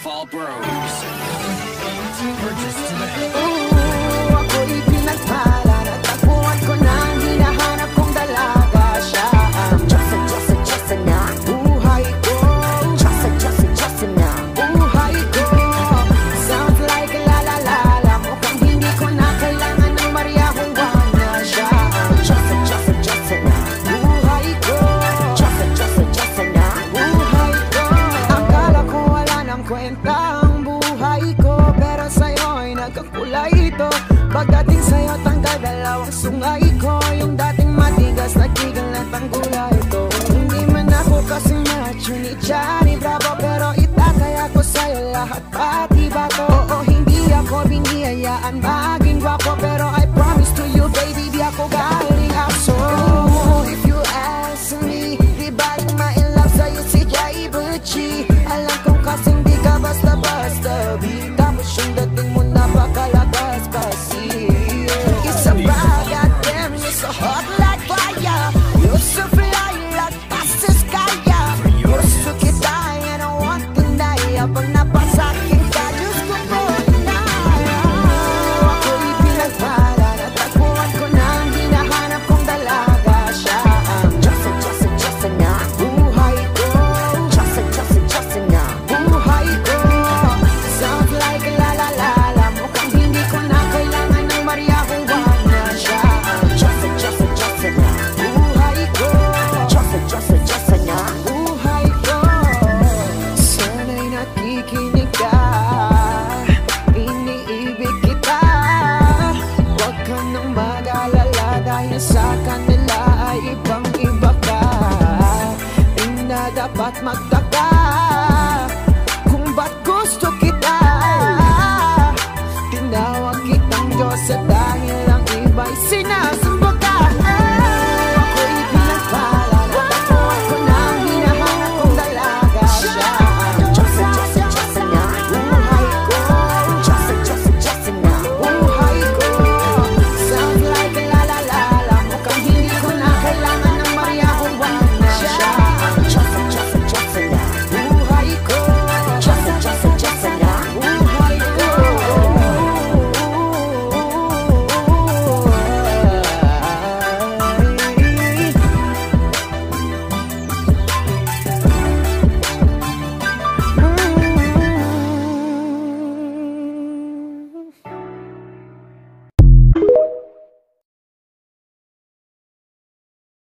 Fall Bros. Purchase today. Ako'y pinagpala, natagpuan ko na ang hinahanap kong dalaga. Siya ang Diyosa na buhay ko. Diyosa na buhay ko. Sounds like la la la la. Mukhang hindi ko na kailangan ng Maria Juana. Siya ang Diyosa na buhay ko. Diyosa na buhay ko. Akala ko wala nang kwenta ang buhay ko, pero sa'yo'y nagkakulay ito. Pagdating sa'yo, tanggal dalawang sungay ko. Yung dating matigas, nagtigal at ang gulay ito. Hindi man ako kasing macho ni Johnny Bravo, pero itataya ko sa'yo lahat, pati ba to? Oo, hindi ako biniyayaan maging gwapo, pero I promise to you, baby, di ako galing aso. If you ask me, di baling ma-in-love sa'yo si Jay Butchie. Alam kong kasing di ka basta-basta, tapos yung dating mo napakalakas kasi. It's a bad goddamn, you're so hot like fire. You're so fly like fastest kaya. Gusto kita, yan ang want to die. Pag napasakin ka, Diyos ko po na. Ako'y pinagpala, natagpuan ko na ang hinahanap kong dalaga. Siya ang Diyosa na buhay ko. Diyosa na buhay ko. Sounds like la la la la. Mukhang hindi ko na kailangan ng Maria Juana. Siya ang Diyosa na buhay ko. Diyosa na buhay ko. Sana'y nakikinig ka, iniibig kita. Huwag ka nang mag-alala, dahil sa kanila ay ibang-iba ka. Di na dapat magtaka kung ba't gusto kita. Tinawag kitang Diyosa.